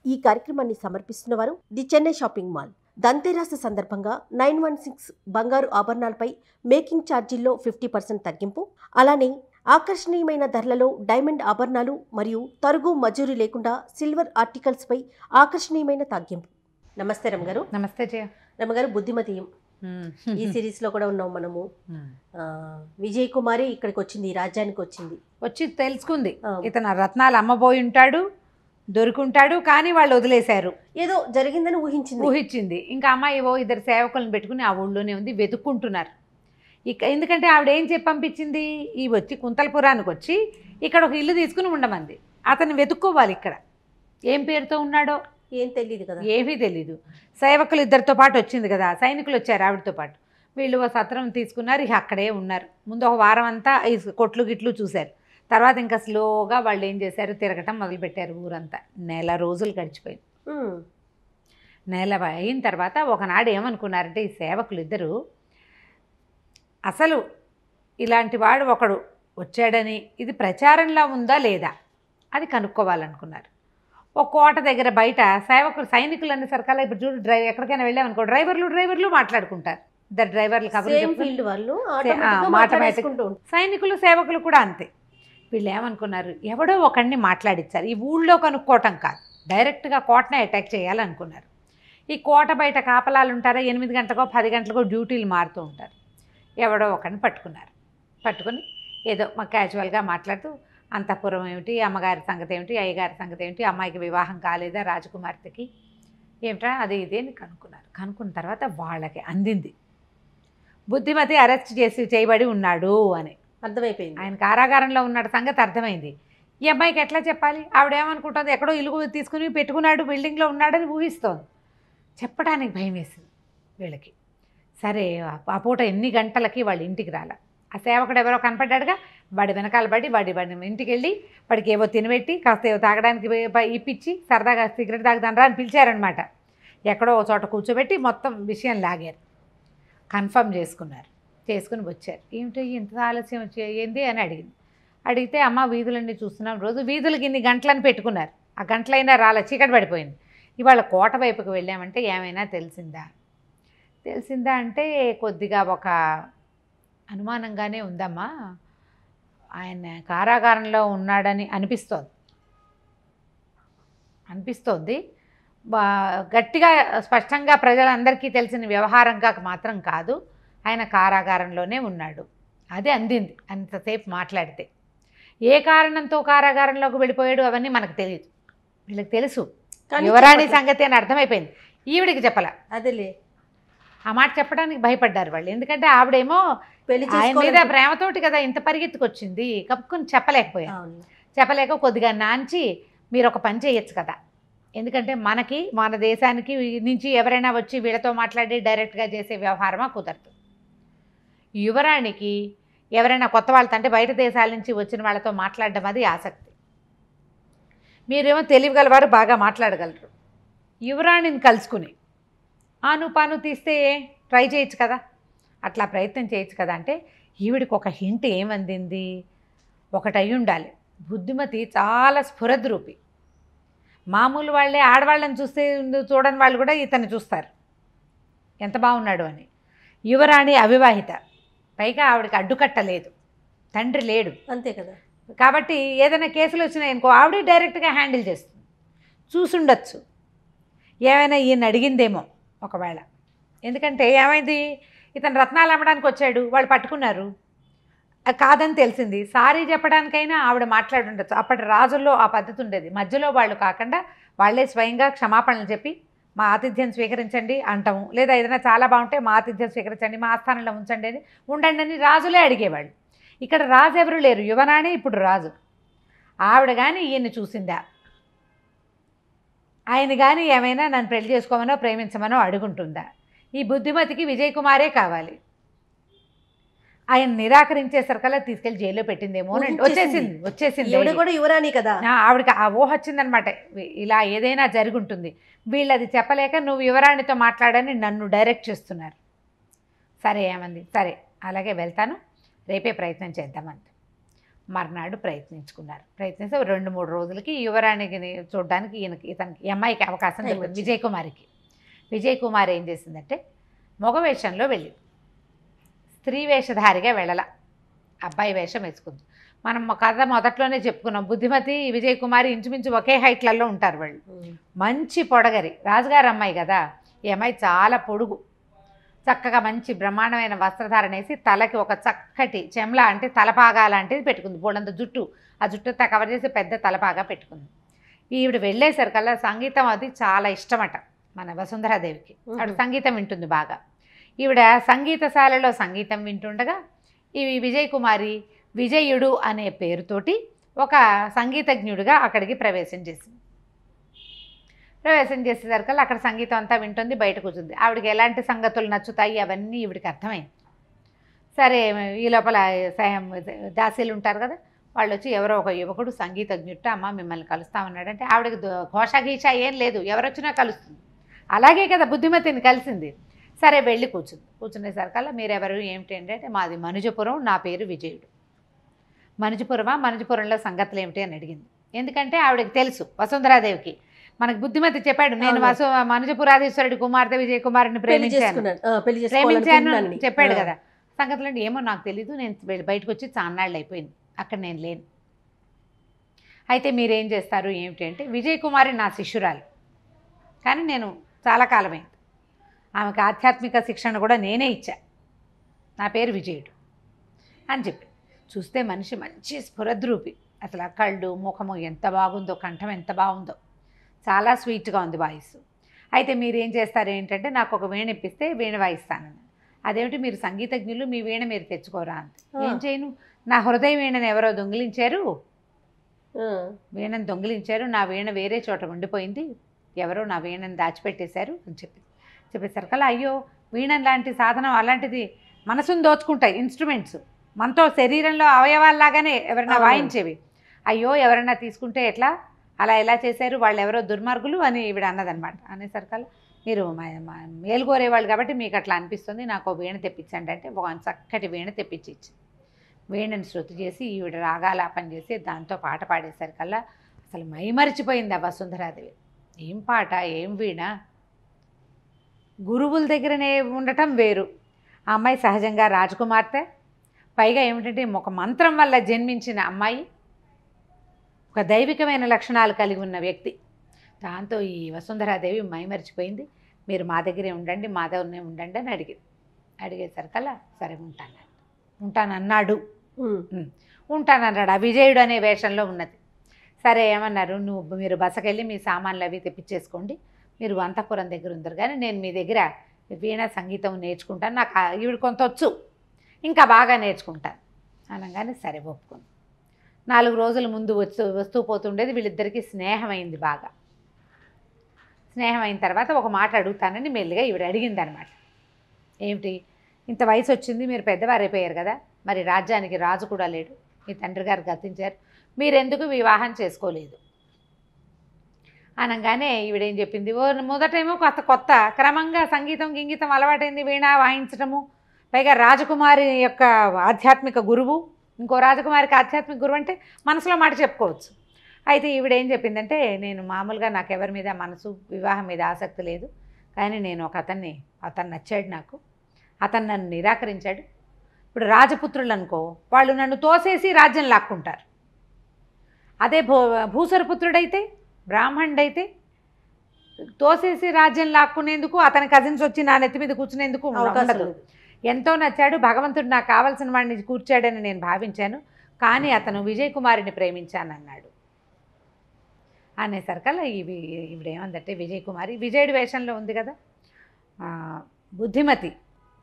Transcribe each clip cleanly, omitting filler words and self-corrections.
ఈ కార్యక్రమాన్ని సమర్పిస్తున్నవారు the Chennai shopping mall. దంతెరాసు సందర్భంగా 916 బంగారు ఆభరణాలపై మేకింగ్ ఛార్జీల్లో 50% తగ్గింపు. అలానే ఆకర్షణీయమైన ధరలలో డైమండ్ ఆభరణాలు మరియు తరుగు మజూరీ లేకుండా సిల్వర్ ఆర్టికల్స్ పై ఆకర్షణీయమైన తగ్గింపు. నమస్తే రమగారు. నమస్తే జయ. రమగారు, బుద్ధిమతి ఈ సిరీస్ లో కూడా ఉన్నాం మనము. విజయ్ కుమారి ఇక్కడికి వచ్చింది, ఈ రాజ్యానికి వచ్చి తెలుసుకుంది ఇతను రత్నాలు అమ్మబోయి ఉంటాడు, దొరుకుంటాడు, కానీ వాళ్ళు వదిలేశారు. ఏదో జరిగిందని ఊహించింది. ఇంకా అమ్మాయి ఇద్దరు సేవకులను పెట్టుకుని ఆ ఊళ్ళోనే ఉంది, వెతుక్కుంటున్నారు. ఎందుకంటే ఆవిడ ఏం చెప్పి పంపించింది, ఈ వచ్చి కుంతలపురానికి వచ్చి ఇక్కడ ఒక ఇల్లు తీసుకుని ఉండమంది. అతను వెతుక్కోవాలి ఇక్కడ ఏం పేరుతో ఉన్నాడో ఏం తెలియదు కదా, ఏమీ తెలీదు. సేవకులు ఇద్దరితో పాటు వచ్చింది కదా, సైనికులు వచ్చారు ఆవిడతో పాటు. వీళ్ళు ఓ సత్రం తీసుకున్నారు, ఇక అక్కడే ఉన్నారు. ముందు ఒక వారం అంతా ఈ కొట్లు గిట్లు చూశారు. తర్వాత ఇంకా స్లోగా వాళ్ళు ఏం చేశారు, తిరగటం మొదలుపెట్టారు ఊరంతా. 1 నెల రోజులు గడిచిపోయింది. 1 నెల అయిన తర్వాత ఒకనాడు ఏమనుకున్నారంటే ఈ సేవకులు ఇద్దరు, అసలు ఇలాంటి వాడు ఒకడు వచ్చాడని ఇది ప్రచారంలో ఉందా లేదా అది కనుక్కోవాలనుకున్నారు. ఒక కోట దగ్గర బయట సైనికులు అనే సరకాల ఇప్పుడు చూడు, ఎక్కడికైనా వెళ్ళామనుకో డ్రైవర్లు మాట్లాడుకుంటారు. ఇద్దరు డ్రైవర్లు సైనికులు సేవకులు కూడా అంతే. వీళ్ళు ఏమనుకున్నారు, ఎవడో ఒకడిని మాట్లాడించారు. ఈ ఊళ్ళో కనుక్కోవటం కాదు, డైరెక్ట్గా కోటనే అటాక్ చేయాలనుకున్నారు. ఈ కోట బయట కాపలాలు ఉంటారా, 8 గంటలకో 10 గంటలకో డ్యూటీలు మారుతూ ఉంటారు. ఎవడో ఒకడిని పట్టుకుని ఏదో మా క్యాజువల్గా మాట్లాడుతూ అంతఃపురం ఏమిటి, అమ్మగారి సంగతి ఏమిటి, అయ్యగారి సంగతి ఏమిటి, అమ్మాయికి వివాహం కాలేదా రాజకుమార్తెకి ఏమిట్రా అది ఇది అని కనుక్కున్న తర్వాత వాళ్ళకి అందింది బుద్ధిమతి అరెస్ట్ చేయబడి ఉన్నాడు అని అర్థమైపోయింది. ఆయన కారాగారంలో ఉన్నాడు సంగతి అర్థమైంది. ఈ అమ్మాయికి ఎట్లా చెప్పాలి, ఆవిడేమనుకుంటుంది, ఎక్కడో ఇల్లు తీసుకుని పెట్టుకున్నాడు, బిల్డింగ్లో ఉన్నాడని ఊహిస్తోంది. చెప్పడానికి భయం వేసింది వీళ్ళకి. సరే ఆ పూట 8 గంటలకి వాళ్ళ ఇంటికి రాల. ఆ సేవకుడు ఎవరో కనపడ్డాడుగా, వాడి వెనకాల పడి వాడి ఇంటికి వెళ్ళి వాడికి ఏవో తినబెట్టి కాస్త ఏవో తాగడానికి ఇప్పించి సరదాగా సిగరెట్ తాగుదానరా అని పిలిచారనమాట. ఎక్కడో ఒక చోట కూర్చోబెట్టి మొత్తం విషయం లాగారు, కన్ఫర్మ్ చేసుకుని వచ్చారు. ఏమిటో ఇంత ఆలస్యం ఏంది అని అడిగితే అమ్మ వీధులన్నీ చూస్తున్నాం, రోజు వీధులకి ఇన్ని గంటలని పెట్టుకున్నారు, ఆ గంటలైనా రాలే, చీకటి పడిపోయింది. ఇవాళ కోట వైపుకి వెళ్ళామంటే ఏమైనా తెలిసిందా అంటే కొద్దిగా ఒక అనుమానంగానే ఉందమ్మా, ఆయన కారాగారంలో ఉన్నాడని అనిపిస్తోంది. గట్టిగా స్పష్టంగా ప్రజలందరికీ తెలిసిన వ్యవహారంగా మాత్రం కాదు, ఆయన కారాగారంలోనే ఉన్నాడు. అదే అందింది అంతసేపు మాట్లాడితే. ఏ కారణంతో కారాగారంలోకి వెళ్ళిపోయాడు అవన్నీ మనకు తెలియదు, వీళ్ళకి తెలుసు. యువరాణి సంగతి అని అర్థమైపోయింది. ఈవిడికి చెప్పాల, అదేలే ఆ మాట చెప్పడానికి భయపడ్డారు వాళ్ళు. ఎందుకంటే ఆవిడేమో ఆయన మీద ప్రేమతోటి కదా ఇంత పరిగెత్తుకొచ్చింది, కప్పుకొని చెప్పలేక కొద్దిగా నాంచి మీరు ఒక పని చేయొచ్చు కదా, ఎందుకంటే మన దేశానికి నుంచి ఎవరైనా వచ్చి వీళ్ళతో మాట్లాడి డైరెక్ట్గా చేసే వ్యవహారమా కుదరదు. యువరాణికి ఎవరైనా కొత్త వాళ్ళతో అంటే బయట దేశాల నుంచి వచ్చిన వాళ్ళతో మాట్లాడడం అది ఆసక్తి. మీరేమో తెలియగలవారు, బాగా మాట్లాడగలరు. యువరాణిని కలుసుకుని ఆనుపాను తీస్తే ట్రై చేయొచ్చు కదా, అట్లా ప్రయత్నం చేయొచ్చు కదా. అంటే ఈవిడికి ఒక హింట్ ఏమందింది, ఒకటి అయి ఉండాలి, బుద్ధిమతి చాలా స్ఫురద్రూపి. మామూలు వాళ్ళే ఆడవాళ్ళని చూడని వాళ్ళు కూడా ఇతన్ని చూస్తారు ఎంత బాగున్నాడు అని. యువరాణి అవివాహిత, పైగా ఆవిడకి అడ్డుకట్టలేదు, తండ్రి లేడు, అంతే కదా. కాబట్టి ఏదైనా కేసులు వచ్చినాయనుకో ఆవిడే డైరెక్ట్గా హ్యాండిల్ చేస్తుంది. చూసుండొచ్చు, ఏమైనా ఈయన అడిగిందేమో ఒకవేళ. ఎందుకంటే ఏమైంది, ఇతను రత్నాలు అమ్మడానికి వచ్చాడు, వాళ్ళు పట్టుకున్నారు, కాదని తెలిసింది. సారీ చెప్పడానికైనా ఆవిడ మాట్లాడుండొచ్చు. అప్పటి రాజుల్లో ఆ పద్ధతి ఉండేది, మధ్యలో వాళ్ళు కాకుండా వాళ్ళే స్వయంగా క్షమాపణలు చెప్పి మా ఆతిథ్యం స్వీకరించండి అంటాము, లేదా ఏదైనా చాలా బాగుంటే మా ఆతిథ్యం స్వీకరించండి, మా ఆస్థానంలో ఉండండి అని రాజులే అడిగేవాళ్ళు. ఇక్కడ రాజు ఎవరు లేరు, యువరాణి ఇప్పుడు రాజు. ఆవిడ కానీ ఈయన్ని చూసిందా, ఆయన కానీ ఏమైనా నన్ను పెళ్లి చేసుకోమనో ప్రేమించమనో అడుగుంటుందా? ఈ బుద్ధిమతికి విజయ్ కుమారే కావాలి. ఆయన నిరాకరించేసరికల్లా తీసుకెళ్లి జైల్లో పెట్టిందేమో. వచ్చేసింది కూడా యువరాణి కదా, ఆవిడకి ఆ ఊహ వచ్చిందనమాట, ఇలా ఏదైనా జరుగుంటుంది. వీళ్ళు అది చెప్పలేక నువ్వు యువరాణితో మాట్లాడని నన్ను డైరెక్ట్ చేస్తున్నారు. సరే ఏమంది, సరే అలాగే వెళ్తాను, రేపే ప్రయత్నం చేద్దామంది. మర్నాడు ప్రయత్నిస్తే 2-3 రోజులకి యువరాణికి చూడడానికి ఇతనికి ఈ అమ్మాయికి అవకాశం దొరికింది. విజయ్ కుమార్ ఏం చేసిందంటే మగ వేషంలో వెళ్ళింది, స్త్రీ వేషధారిగా వెళ్ళల, అబ్బాయి వేషం వేసుకుంది. మనం కథ మొదట్లోనే చెప్పుకున్నాం, బుద్ధిమతి విజయ్ కుమార్ ఇంచుమించు ఒకే హైట్లలో ఉంటారు వాళ్ళు. మంచి పొడగరి రాజుగారు అమ్మాయి కదా, ఈ అమ్మాయి చాలా పొడుగు, చక్కగా మంచి బ్రహ్మాండమైన వస్త్రధారణ వేసి తలకి ఒక చక్కటి చెమ్లా అంటే తలపాగా లాంటిది పెట్టుకుంది, బోళ్ళంత జుట్టు, ఆ జుట్టుతో కవర్ చేసి పెద్ద తలపాగా పెట్టుకుంది. ఈవిడ వెళ్ళేసరికల్లా సంగీతం అది చాలా ఇష్టమట మన వసుంధరాదేవికి. ఆవిడ సంగీతం వింటుంది బాగా. ఈవిడ సంగీతశాలలో సంగీతం వింటుండగా ఈ విజయ్ కుమారి విజయుడు అనే పేరుతోటి ఒక సంగీతజ్ఞుడిగా అక్కడికి ప్రవేశం చేసేసరికల్లా అక్కడ సంగీతం అంతా వింటుంది, బయట కూర్చుంది. ఆవిడకి ఎలాంటి సంగతులు నచ్చుతాయి అవన్నీ ఈవిడికి అర్థమైంది. సరే ఈ లోపల దాసీలు ఉంటారు కదా, వాళ్ళు వచ్చి ఎవరో ఒక యువకుడు సంగీతజ్ఞుట్ట అమ్మ మిమ్మల్ని కలుస్తామన్నాడంటే ఆవిడకి ఘోష ఏం లేదు, ఎవరొచ్చినా కలుస్తుంది. అలాగే కదా బుద్ధిమతిని కలిసింది. సరే వెళ్ళి కూర్చునేసరికల్లా మీరెవరు ఏమిటి అంటే మాది మనుజపురం, నా పేరు విజయుడు. మనుజపురంలో సంగతులు ఏమిటి అని అడిగింది. ఎందుకంటే ఆవిడకి తెలుసు వసుంధరాదేవికి, మనకు బుద్ధిమతి చెప్పాడు, నేను మనుజపురాధీశ్వరుడి కుమార్తె విజయ కుమారుని ప్రేమించాను చెప్పాడు కదా. సంగతులు అంటే ఏమో నాకు తెలీదు, నేను బయటకు వచ్చి చాన్నాళ్ళు అయిపోయింది, అక్కడ నేను లేను. అయితే మీరేం చేస్తారు ఏమిటి అంటే విజయ కుమారి నా శిష్యురాలు, కానీ నేను చాలా కాలమైంది, ఆమెకు ఆధ్యాత్మిక శిక్షణ కూడా నేనే ఇచ్చా, నా పేరు విజయుడు అని చెప్పి. చూస్తే మనిషి మంచి స్ఫురద్రూపి, అసలు ఆ కళ్ళు ముఖము ఎంత బాగుందో, కంఠం ఎంత బాగుందో, చాలా స్వీట్గా ఉంది వాయిస్. అయితే మీరు ఏం చేస్తారు ఏంటంటే నాకు ఒక వీణ ఇప్పిస్తే వీణ వాయిస్తానని. అదేమిటి మీరు సంగీతజ్ఞులు, మీ వీణ మీరు తెచ్చుకోరా అంత. ఏం చేయను, నా హృదయ వీణను ఎవరో దొంగిలించారు, వీణను దొంగిలించారు, నా వీణ వేరే చోట ఉండిపోయింది, ఎవరో నా వీణను దాచిపెట్టేశారు అని చెప్పేసరికల్లా అయ్యో వీణ లాంటి సాధనం అలాంటిది మనసును దోచుకుంటాయి ఇన్స్ట్రుమెంట్స్, మనతో శరీరంలో అవయవాల్లాగానే ఎవరైనా వాయించేవి, అయ్యో ఎవరైనా తీసుకుంటే ఎట్లా, అలా ఎలా చేశారు, వాళ్ళు ఎవరో దుర్మార్గులు అని ఈవిడ అన్నదనమాట. అనేసరికల్లా మీరు మేలుకోరేవాళ్ళు కాబట్టి మీకు అట్లా అనిపిస్తుంది, నాకు వీణ తెప్పించండి అంటే ఒక చక్కటి వీణ తెప్పించి వీణను శృతి చేసి ఈవిడ రాగాలాపన చేసి దాంతో పాట పాడేసరికల్లా అసలు మైమరిచిపోయింది ఆ వసుంధరాదేవి. ఏం పాట, ఏం వీణ, గురువుల దగ్గరనే ఉండటం వేరు. ఆ అమ్మాయి సహజంగా రాజకుమార్తె, పైగా ఏమిటంటే ఒక మంత్రం వల్ల జన్మించిన అమ్మాయి, ఒక దైవికమైన లక్షణాలు కలిగి ఉన్న వ్యక్తి. దాంతో ఈ వసుంధరాదేవి మైమరిచిపోయింది. మీరు మా దగ్గరే ఉండండి, మా దగ్గరనే ఉండండి అని అడిగేసరికల్లా సరే ఉంటానన్నాడు. ఉంటానన్నాడు. ఆ విజయుడు అనే వేషంలో ఉన్నది. సరే ఏమన్నారు, మీరు బసకెళ్ళి మీ సామాన్లు అవి తెప్పించేసుకోండి, మీరు అంతఃపురం దగ్గర ఉందరు కానీ నేను మీ దగ్గర వీణ సంగీతం నేర్చుకుంటాను, నాకు ఈవిడ కొంత వచ్చు, ఇంకా బాగా నేర్చుకుంటాను అనగానే సరే ఒప్పుకుంది. 4 రోజుల ముందు వస్తూ పోతుండేది, వీళ్ళిద్దరికీ స్నేహమైంది. బాగా స్నేహం అయిన తర్వాత ఒక మాట అడుగుతానని మెల్లిగా ఈవిడ అడిగింది అనమాట. ఏమిటి, ఇంత వయసు వచ్చింది, మీరు పెద్దవారైపోయారు కదా, మరి రాజ్యానికి రాజు కూడా లేడు, మీ తండ్రి గారు గతించారు, మీరెందుకు వివాహం చేసుకోలేదు అనగానే ఈవిడేం చెప్పింది, మొదటేమో కొత్త క్రమంగా సంగీతం అలవాటైంది, వీణ వాయించడము, పైగా రాజకుమారి యొక్క ఆధ్యాత్మిక గురువు, ఇంకో రాజకుమారికి ఆధ్యాత్మిక గురువు అంటే మనసులో మాట చెప్పుకోవచ్చు. అయితే ఈవిడేం చెప్పిందంటే నేను మామూలుగా నాకు ఎవరి మీద మనసు వివాహం మీద ఆసక్తి లేదు, కానీ నేను ఒక అతను నచ్చాడు నాకు, అతను నన్ను నిరాకరించాడు. ఇప్పుడు రాజపుత్రులు అనుకో, వాళ్ళు నన్ను తోసేసి రాజ్యం లాక్కుంటారు. అదే భూసరపుత్రుడైతే, బ్రాహ్మణుడైతే తోసేసి రాజ్యం లాక్కునేందుకు అతని కజిన్స్ వచ్చి నా నెత్తి మీద కూర్చునేందుకు ఉండదు. ఎంతో నచ్చాడు, భగవంతుడు నాకు కావాల్సిన వాడిని కూర్చాడని నేను భావించాను, కానీ అతను విజయ్ కుమారిని ప్రేమించానన్నాడు. అనేసరికల్లా ఇవిడేమందంటే విజయ్ కుమారి విజయుడి వేషంలో ఉంది కదా, బుద్ధిమతి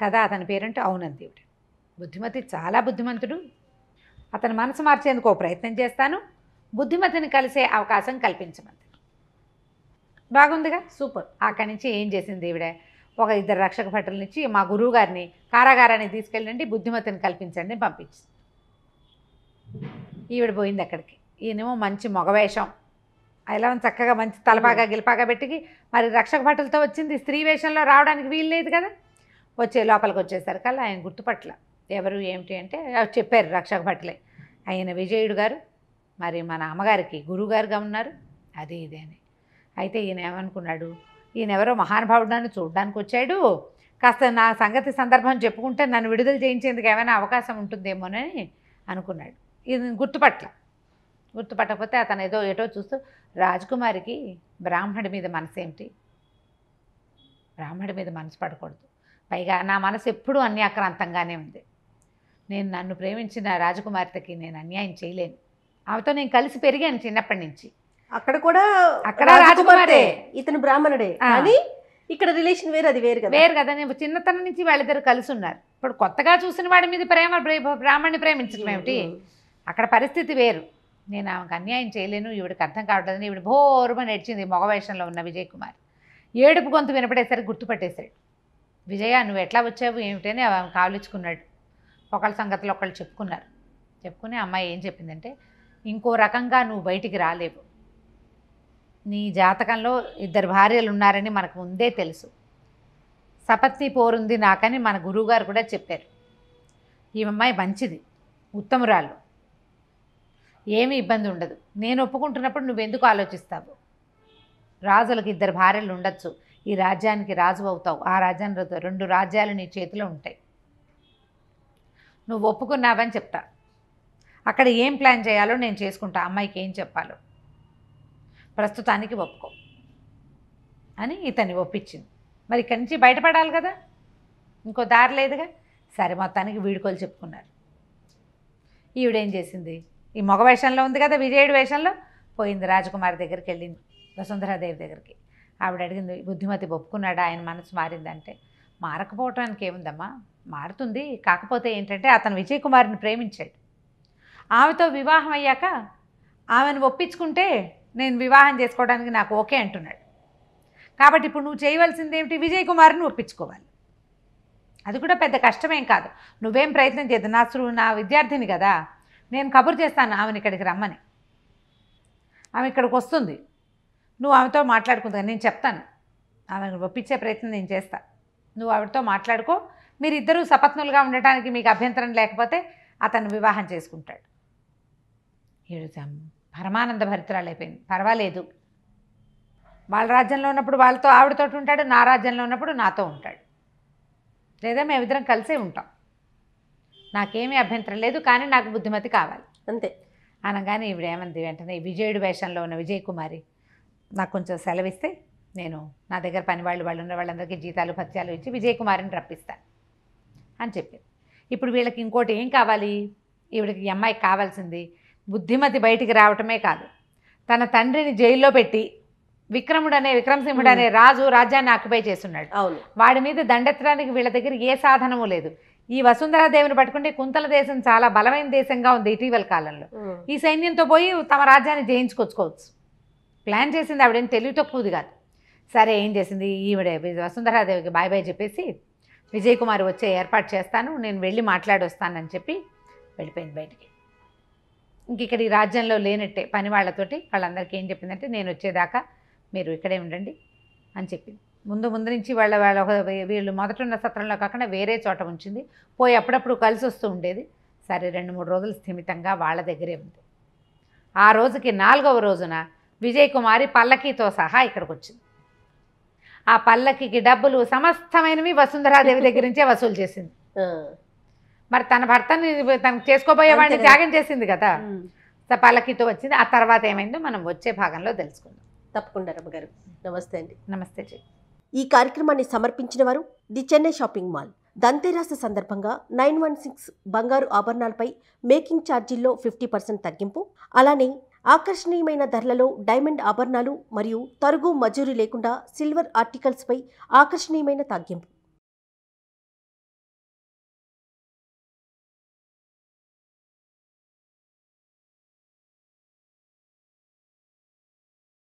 కదా అతని పేరంటే. అవునంది ఈవిడ. బుద్ధిమతి చాలా బుద్ధిమంతుడు, అతని మనసు మార్చేందుకు ఓ ప్రయత్నం చేస్తాను, బుద్ధిమతిని కలిసే అవకాశం కల్పించమంది. బాగుందిగా, సూపర్. అక్కడి నుంచి ఏం చేసింది ఈవిడ, ఒక 2 రక్షక భటులనిచ్చి మా గురువు గారిని కారాగారాన్ని తీసుకెళ్ళండి, బుద్ధిమతిని కల్పించండి పంపించింది. ఈవిడ పోయింది అక్కడికి. ఈయనేమో మంచి మగవేషం, ఇలా చక్కగా మంచి తలపాగా గిలపాగా పెట్టి, మరి రక్షక భటులతో వచ్చింది, స్త్రీ వేషంలో రావడానికి వీలు లేదు కదా. లోపలికి వచ్చేసరికల్లా ఆయన గుర్తుపట్ల ఎవరు ఏమిటి అంటే చెప్పారు రక్షక భటులే, ఆయన విజయుడు గారు మరి మన అమ్మగారికి గురువుగారుగా ఉన్నారు, అది ఇది అని. అయితే ఈయన ఏమనుకున్నాడు, ఈయన ఎవరో మహానుభావుడాన్ని చూడడానికి వచ్చాడు, కాస్త నా సంగతి సందర్భం చెప్పుకుంటే నన్ను విడుదల చేయించేందుకు ఏమైనా అవకాశం ఉంటుందేమోనని అనుకున్నాడు. ఇది గుర్తుపట్టకపోతే అతను ఏదో ఏటో చూస్తూ, రాజకుమారికి బ్రాహ్మడి మీద మనసు ఏమిటి, బ్రాహ్మడి మీద మనసు పడకూడదు, పైగా నా మనసు ఎప్పుడూ అన్యాక్రాంతంగానే ఉంది, నన్ను ప్రేమించిన రాజకుమార్తెకి నేను అన్యాయం చేయలేను, ఆమెతో నేను కలిసి పెరిగాను చిన్నప్పటి నుంచి. అక్కడ రాజకుమారే, ఇతను బ్రాహ్మణుడే, కానీ ఇక్కడ రిలేషన్ వేరు, అది వేరు కదా. నేను చిన్నతనం నుంచి వాళ్ళిద్దరు కలిసి ఉన్నారు. ఇప్పుడు కొత్తగా చూసిన వాడి మీద బ్రాహ్మణ్ణి ప్రేమించడం ఏమిటి, అక్కడ పరిస్థితి వేరు. నేను ఆమెకు అన్యాయం చేయలేను, ఈవిడికి అర్థం కావట్లేదని ఈవిడ భోరుమని ఏడ్చింది. మగ వేషంలో ఉన్న విజయ్ కుమార్ ఏడుపు గొంతు వినపడేసరికి గుర్తుపట్టేశాడు. విజయ, నువ్వు ఎట్లా వచ్చావు ఏమిటని ఆమె కావలించుకున్నాడు. ఒకళ్ళ సంగతులు ఒకళ్ళు చెప్పుకుని అమ్మాయి ఏం చెప్పిందంటే, ఇంకో రకంగా నువ్వు బయటికి రాలేవు, నీ జాతకంలో 2 భార్యలు ఉన్నారని మనకు ముందే తెలుసు, సపత్ని పోరుంది నాకని మన గురువుగారు కూడా చెప్పారు. ఈ అమ్మాయి మంచిది, ఉత్తమురాలు, ఏమీ ఇబ్బంది ఉండదు, నేను ఒప్పుకుంటున్నప్పుడు నువ్వెందుకు ఆలోచిస్తావు, రాజులకు 2 భార్యలు ఉండొచ్చు, ఈ రాజ్యానికి రాజు అవుతావు, ఆ రాజ్యానికి 2 రాజ్యాలు నీ చేతిలో ఉంటాయి, నువ్వు ఒప్పుకున్నావని చెప్తా, అక్కడ ఏం ప్లాన్ చేయాలో నేను చేసుకుంటా, అమ్మాయికి ఏం చెప్పాలో, ప్రస్తుతానికి ఒప్పుకో అని ఇతన్ని ఒప్పించింది. మరి ఇక్కడి నుంచి బయటపడాలి కదా, ఇంకో దారి లేదుగా. సరే, మొత్తానికి వీడుకోలు చెప్పుకున్నారు. ఈవిడేం చేసింది, ఈ మగ వేషంలో ఉంది కదా, విజయుడి వేషంలో పోయింది, రాజకుమారి దగ్గరికి వెళ్ళింది, వసుంధరాదేవి దగ్గరికి. ఆవిడ అడిగింది, బుద్ధిమతి ఒప్పుకున్నాడా, ఆయన మనసు మారిందంటే, మారకపోవటానికి ఏముందమ్మా, మారుతుంది, కాకపోతే ఏంటంటే అతను విజయ్ కుమార్ని ప్రేమించాడు, ఆమెతో వివాహం అయ్యాక ఆమెను ఒప్పించుకుంటే నేను వివాహం చేసుకోవడానికి నాకు ఓకే అంటున్నాడు, కాబట్టి ఇప్పుడు నువ్వు చేయవలసింది ఏమిటి, విజయ్ కుమార్ని ఒప్పించుకోవాలి, అది కూడా పెద్ద కష్టమేం కాదు, నువ్వేం ప్రయత్నం చేయదు, నా విద్యార్థిని కదా, నేను కబురు చేస్తాను ఆమెను ఇక్కడికి రమ్మని, ఆమె ఇక్కడికి వస్తుంది, నువ్వు ఆమెతో మాట్లాడుకుందా, నేను చెప్తాను, ఆమెను ఒప్పించే ప్రయత్నం నేను చేస్తా, నువ్వు ఆవిడతో మాట్లాడుకో, మీరిద్దరూ సపత్నులుగా ఉండటానికి మీకు అభ్యంతరం లేకపోతే అతను వివాహం చేసుకుంటాడు. పరమానంద భరితురాలైపోయింది. పర్వాలేదు, వాళ్ళ రాజ్యంలో ఉన్నప్పుడు వాళ్ళతో ఆవిడతో ఉంటాడు, నా రాజ్యంలో ఉన్నప్పుడు నాతో ఉంటాడు, లేదా మేమిద్దరం కలిసే ఉంటాం, నాకేమీ అభ్యంతరం లేదు, కానీ నాకు బుద్ధిమతి కావాలి అంతే అనగానే ఈవిడ ఏమంది, వెంటనే విజయుడి వేషంలో ఉన్న విజయ్ కుమారి, నాకు కొంచెం సెలవిస్తే నేను నా దగ్గర పని వాళ్ళు ఉన్న వాళ్ళందరికీ జీతాలు భత్యాలు ఇచ్చి విజయ్ కుమారిని రప్పిస్తాను అని చెప్పింది. ఇప్పుడు వీళ్ళకి ఇంకోటి ఏం కావాలి, ఈవిడకి ఈ అమ్మాయికి కావాల్సింది బుద్ధిమతి బయటికి రావటమే కాదు, తన తండ్రిని జైల్లో పెట్టి విక్రమసింహుడు అనే రాజు రాజ్యాన్ని ఆక్యుపై చేస్తున్నాడు, వాడి మీద దండెత్తడానికి వీళ్ళ దగ్గర ఏ సాధనము లేదు. ఈ వసుంధరాదేవిని పట్టుకుంటే కుంతల దేశం చాలా బలమైన దేశంగా ఉంది ఇటీవల కాలంలో, ఈ సైన్యంతో పోయి తమ రాజ్యాన్ని జయించుకొచ్చుకోవచ్చు. ప్లాన్ చేసింది ఆవిడేం తెలివి తక్కువది కాదు. సరే, ఏం చేసింది ఈవిడే, వసుంధరాదేవికి బాయ్ బాయ్ చెప్పేసి విజయ్ కుమార్ వచ్చే ఏర్పాటు చేస్తాను, నేను వెళ్ళి మాట్లాడొస్తానని చెప్పి వెళ్ళిపోయింది బయటికి. ఇంక ఇక్కడ ఈ రాజ్యంలో లేనట్టే పని వాళ్ళతోటి వాళ్ళందరికీ ఏం చెప్పిందంటే, నేను వచ్చేదాకా మీరు ఇక్కడే ఉండండి అని చెప్పింది. ముందు నుంచి వీళ్ళు మొదటున్న సత్రంలో కాకుండా వేరే చోట ఉంచింది, పోయి అప్పుడప్పుడు కలిసి వస్తూ ఉండేది. సరే, 2-3 రోజులు స్థిమితంగా వాళ్ళ దగ్గరే ఉంది. ఆ రోజుకి 4వ రోజున విజయ్ కుమారి పల్లకీతో సహా ఇక్కడికి వచ్చింది. ఆ పల్లకికి డబ్బులు సమస్తమైనవి వసుంధరాదేవి దగ్గర నుంచే వసూలు చేసింది. మరి తన భర్తని తనకు చేసుకోబోయేవాడిని త్యాగం చేసింది కదా, పల్లకితో వచ్చింది. ఆ తర్వాత ఏమైందో మనం వచ్చే భాగంలో తెలుసుకుందాం. తప్పకుండా రమ్మగారు. నమస్తే అండి. నమస్తే. ఈ కార్యక్రమాన్ని సమర్పించిన వారు ది చెన్నై షాపింగ్ మాల్. దంతెరాసు సందర్భంగా 916 బంగారు ఆభరణాలపై మేకింగ్ ఛార్జీల్లో 50% తగ్గింపు, అలానే ఆకర్షణీయమైన ధరలలో డైమండ్ ఆభరణాలు మరియు తరుగు మజూరీ లేకుండా సిల్వర్ ఆర్టికల్స్పై ఆకర్షణీయమైన తగ్గింపు.